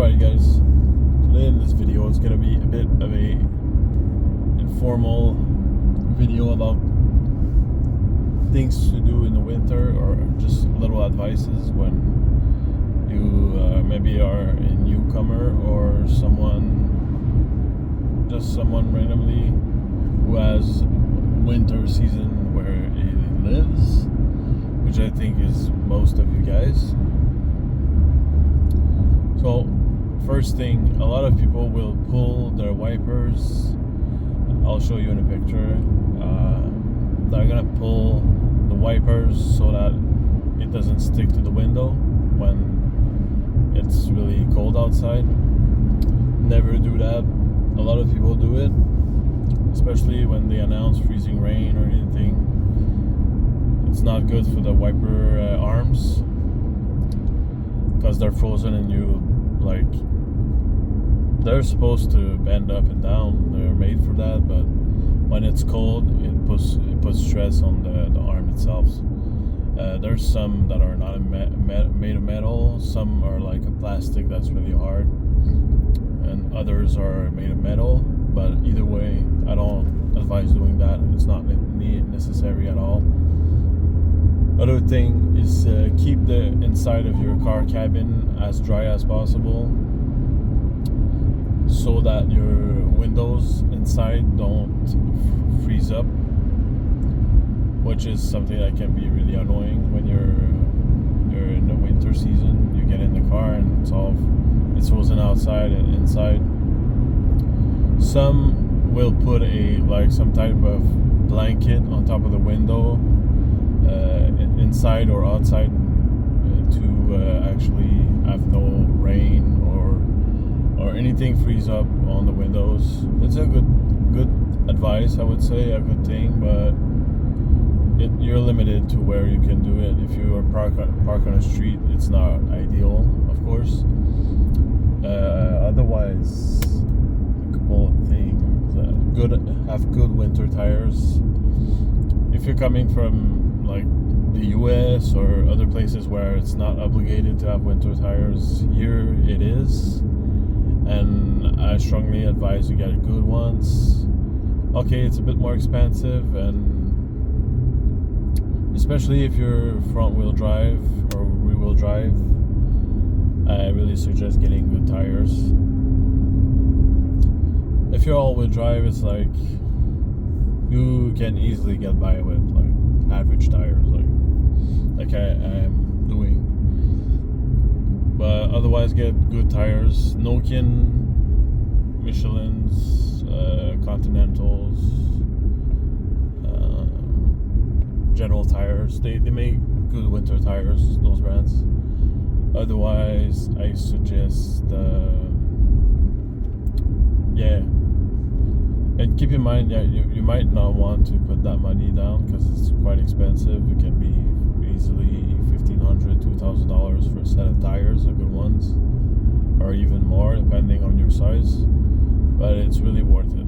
Alright guys, today in this video it's going to be a bit of a informal video about things to do in the winter, or just little advices when you maybe are a newcomer or someone randomly who has winter season where he lives, which I think is most of you guys. So first thing, a lot of people will pull their wipers. I'll show you in a picture. They're gonna pull the wipers so that it doesn't stick to the window when it's really cold outside. Never do that. A lot of people do it, especially when they announce freezing rain or anything. It's not good for the wiper arms because they're frozen, and they're supposed to bend up and down. They're made for that, but when it's cold, it puts stress on the arm itself. There's some that are not made of metal. Some are like a plastic that's really hard, and others are made of metal. But either way, I don't advise doing that. It's not necessary at all. Other thing is keep the inside of your car cabin as dry as possible, so that your windows inside don't freeze up, which is something that can be really annoying when you're in the winter season. You get in the car and it's frozen outside and inside. Some will put some type of blanket on top of the window, inside or outside, to actually have no rain or anything freeze up on the windows. It's a good advice, I would say, a good thing, but you're limited to where you can do it. If you are park on a street, it's not ideal, of course. Otherwise, a couple of things. Have good winter tires. If you're coming from the US or other places where it's not obligated to have winter tires, here it is, and I strongly advise you get good ones. Okay, it's a bit more expensive, and especially if you're front wheel drive or rear wheel drive, I really suggest getting good tires. If you're all wheel drive, it's you can easily get by with average tires, like I am doing. But otherwise, get good tires. Nokian, Michelin's, Continentals, General Tires. They make good winter tires, those brands. Otherwise, I suggest and keep in mind that you might not want to put that money down because it's quite expensive. It can be easily $1,500, $2,000 for a set of tires, the good ones, or even more depending on your size. But it's really worth it.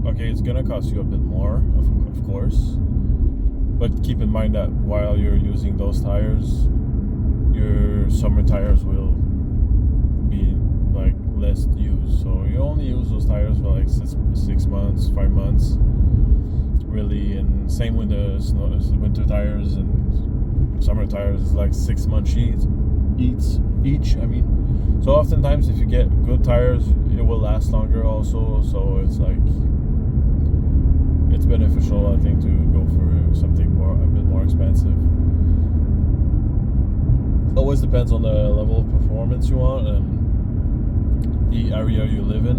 Okay, it's gonna cost you a bit more, of course, but keep in mind that while you're using those tires, your summer tires will be less used. So you only use those tires for 6 months, 5 months, really. And same with the winter tires, and summer tires is 6 months each. I mean, so oftentimes if you get good tires, it will last longer also. So it's beneficial, I think, to go for something a bit more expensive. Always depends on the level of performance you want and the area you live in.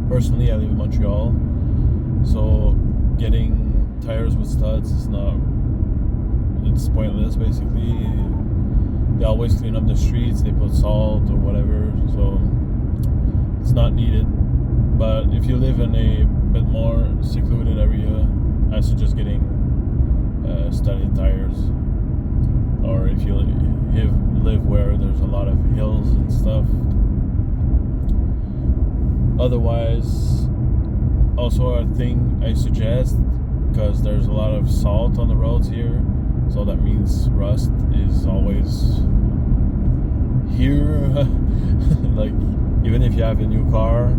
Personally, I live in Montreal, so getting tires with studs it's pointless basically. They always clean up the streets, they put salt or whatever, so it's not needed. But if you live in a bit more secluded area, I suggest getting studded tires. Or if you live where there's a lot of hills and stuff. Otherwise, also a thing I suggest, because there's a lot of salt on the roads here, so that means rust is always here like even if you have a new car,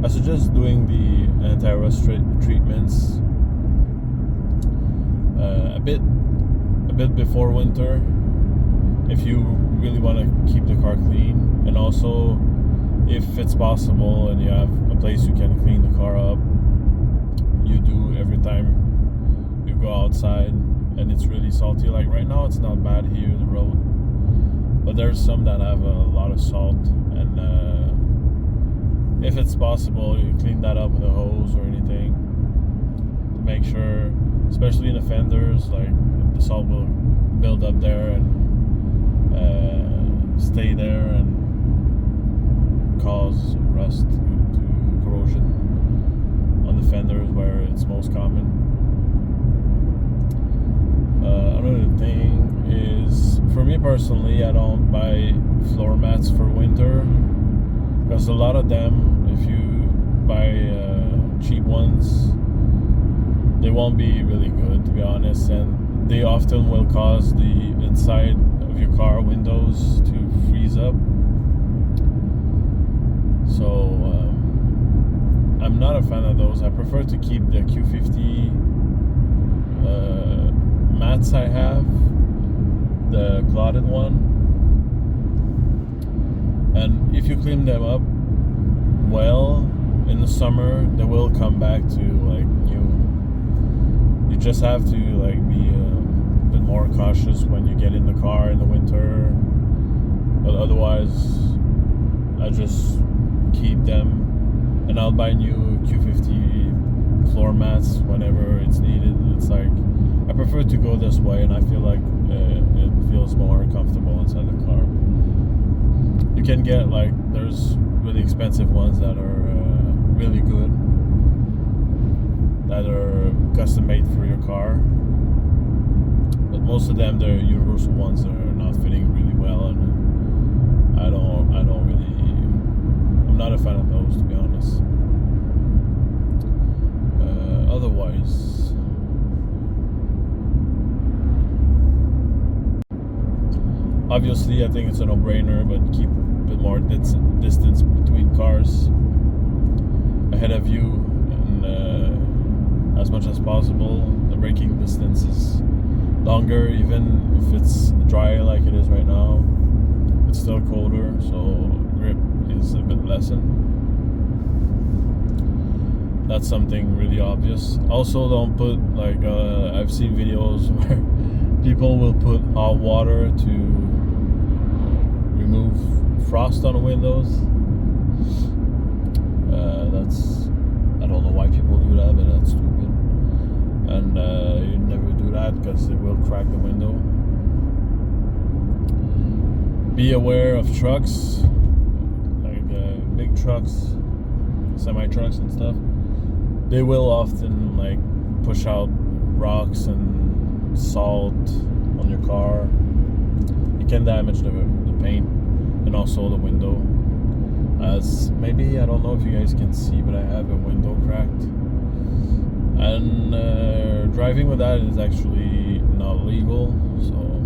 I suggest doing the anti-rust treatments a bit before winter if you really want to keep the car clean, and also if it's possible and you have a place you can clean the car up, you do every time you go outside and it's really salty. Like right now it's not bad here in the road, but there's some that have a lot of salt, and if it's possible you clean that up with a hose or anything to make sure, especially in the fenders, like the salt will build up there and stay there and cause rust to corrosion on the fenders where it's most common. Another thing is, for me personally, I don't buy floor mats for winter, because a lot of them, if you buy cheap ones, they won't be really good, to be honest, and they often will cause the inside of your car windows to freeze up. So I'm not a fan of those. I prefer to keep the Q50 mats I have, the clotted one, and if you clean them up well in the summer, they will come back to like new. You just have to like be a bit more cautious when you get in the car in the winter, but otherwise I just keep them, and I'll buy new Q50 floor mats whenever it's needed. It's like, I prefer to go this way, and I feel like it feels more comfortable inside the car. You can get like, there's really expensive ones that are really good, that are custom made for your car, but most of them, they're universal ones that are not fitting really well, and I don't really, I'm not a fan of those, to be honest. Otherwise, obviously I think it's a no-brainer, but keep a bit more distance between cars ahead of you, and as much as possible. The braking distance is longer, even if it's dry like it is right now. It's still colder, so grip is a bit lessened. That's something really obvious. Also, don't put like I've seen videos where people will put hot water to remove frost on the windows. That's, I don't know why people do that, but that's stupid. And you never do that because it will crack the window. Be aware of trucks, like big trucks, semi-trucks and stuff. They will often like push out rocks and salt on your car. It can damage the paint and also the window. As maybe, I don't know if you guys can see, but I have a window cracked. And driving with that is actually not legal, so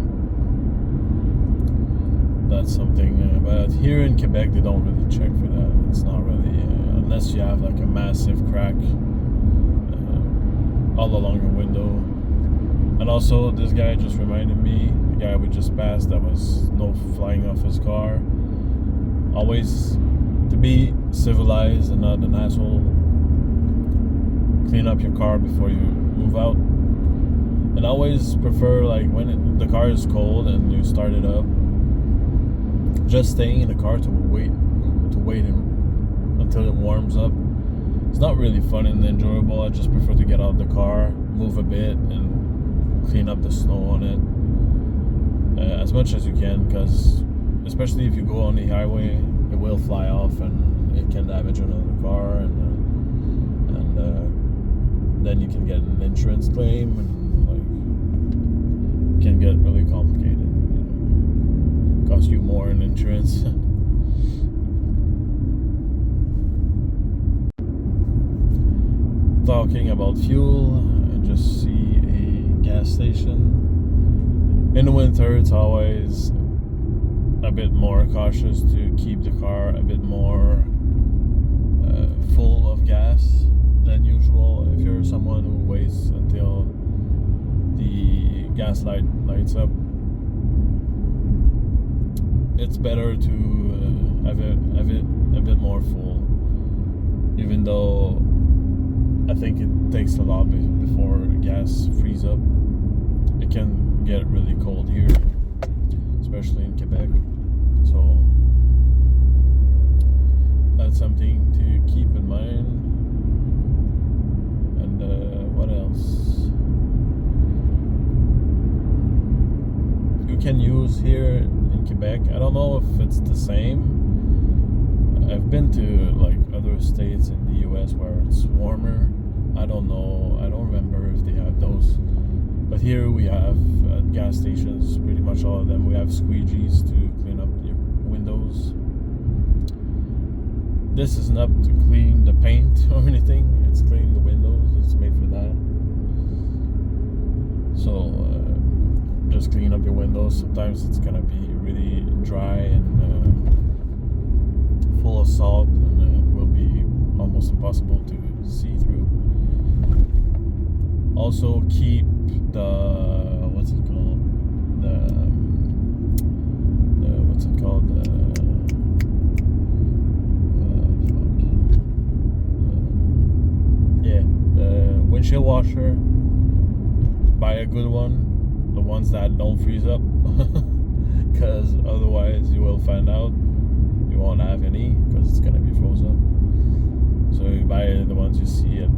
that's something. But here in Quebec, they don't really check for that. It's not really, unless you have like a massive crack all along your window. And also, this guy just reminded me, the guy we just passed that was no flying off his car. Always to be civilized and not an asshole. Clean up your car before you move out. And always prefer, like, when the car is cold and you start it up, just staying in the car to wait until it warms up. It's not really fun and enjoyable. I just prefer to get out of the car, move a bit, and clean up the snow on it as much as you can, because especially if you go on the highway, it will fly off and it can damage another car, and then you can get an insurance claim, and like, it can get really complicated, you know, cost you more in insurance. Talking about fuel, I just see a gas station. In the winter, it's always a bit more cautious to keep the car a bit more full of gas than usual. If you're someone who waits until the gas lights up, it's better to have it a bit more full, even though I think it takes a lot before gas frees up. It can get really cold here, especially in Quebec, so that's something to keep in mind. And what else you can use here in Quebec? I don't know if it's the same. I've been to like other states in the US where it's warmer. I don't know, I don't remember if they have those, but here we have at gas stations, pretty much all of them, we have squeegees to clean up your windows. This is not to clean the paint or anything, it's cleaning the windows, it's made for that. So just clean up your windows. Sometimes it's gonna be really dry and full of salt, and it will be almost impossible to see through. Also keep the what's it called, the windshield washer. Buy a good one, the ones that don't freeze up, because otherwise you will find out you won't have any, because it's gonna be froze up. So you buy the ones you see at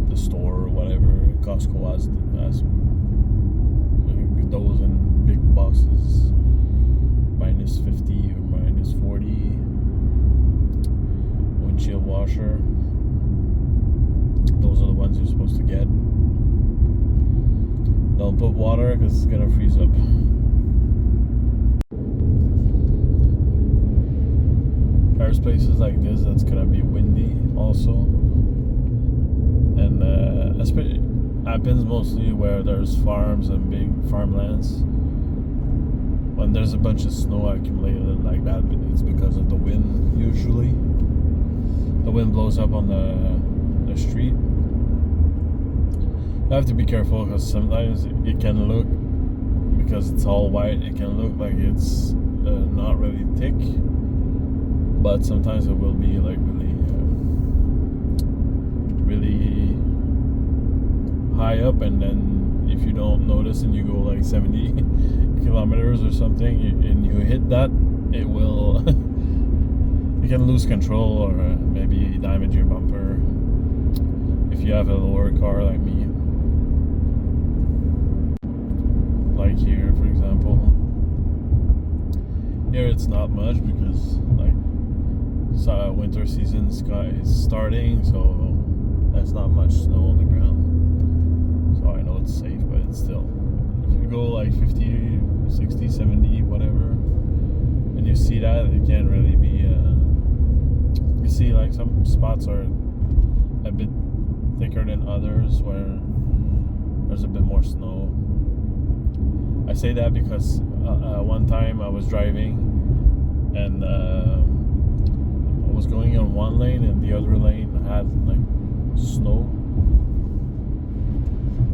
the store or whatever. Costco has those in big boxes, minus 50 or minus 40 windshield washer. Those are the ones you're supposed to get. Don't put water because it's gonna freeze up. There's places like this that's gonna be windy also, and happens mostly where there's farms and big farmlands. When there's a bunch of snow accumulated like that, it's because of the wind. Usually the wind blows up on the street. You have to be careful, because sometimes it can look, because it's all white, it can look like it's not really thick, but sometimes it will be like really high up, and then if you don't notice and you go like 70 kilometers or something and you hit that, it will you can lose control, or maybe damage your bumper if you have a lower car like me. Like here, for example. Here it's not much because like winter season is starting, so there's not much snow on the ground. So I know it's safe, but it's still, if you go like 50, 60, 70, whatever, and you see that, it can't really be you see like some spots are a bit thicker than others where there's a bit more snow. I say that because one time I was driving and I was going on one lane and the other lane had like snow.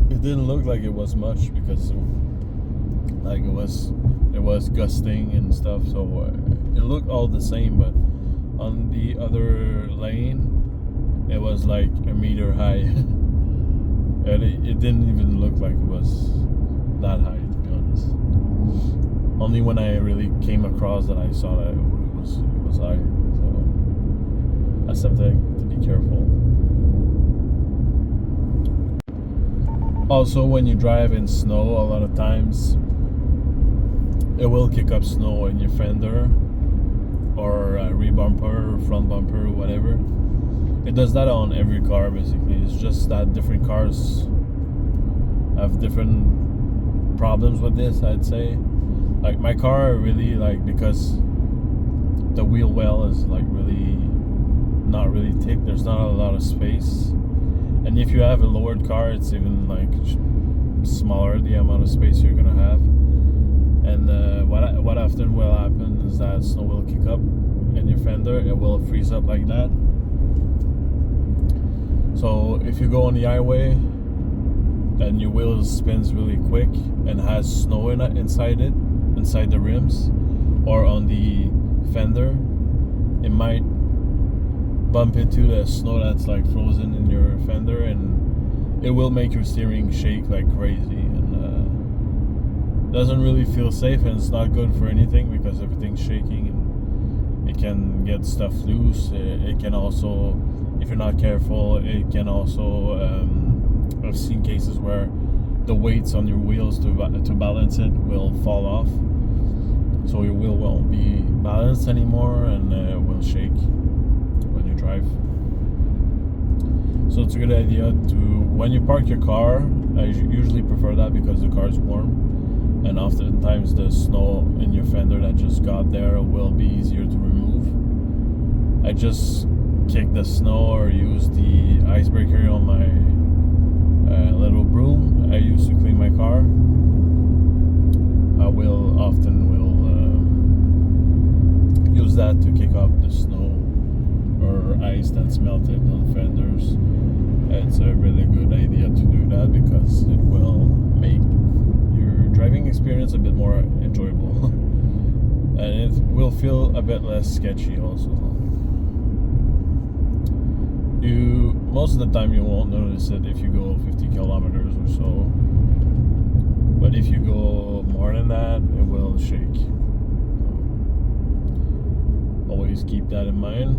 It didn't look like it was much because like it was gusting and stuff, so it looked all the same, but on the other lane it was like a meter high. And it didn't even look like it was that high, to be honest. Only when I really came across that I saw that it was high. So that's something to be careful. Also, when you drive in snow, a lot of times it will kick up snow in your fender or rear bumper, front bumper, whatever. It does that on every car basically. It's just that different cars have different problems with this, I'd say. Like my car really, like, because the wheel well is like really not really thick, there's not a lot of space. And if you have a lowered car, it's even like smaller the amount of space you're gonna have. And what often will happen is that snow will kick up in your fender. It will freeze up like that. So if you go on the highway and your wheel spins really quick and has snow inside the rims or on the fender, it might bump into the snow that's like frozen in your fender, and it will make your steering shake like crazy, and doesn't really feel safe, and it's not good for anything because everything's shaking and it can get stuff loose. It can also, if you're not careful, it can also I've seen cases where the weights on your wheels to balance it will fall off, so your wheel won't be balanced anymore, and it will shake when you drive. So it's a good idea to, when you park your car, I usually prefer that because the car is warm, and oftentimes the snow in your fender that just got there will be easier to remove. I just kick the snow or use the icebreaker on my little broom I use to clean my car. I will often use that to kick up the snow or ice that's melted on fenders. It's a really good idea to do that because it will make your driving experience a bit more enjoyable and it will feel a bit less sketchy also. Most of the time you won't notice it if you go 50 kilometers or so, but if you go more than that, it will shake. Always keep that in mind.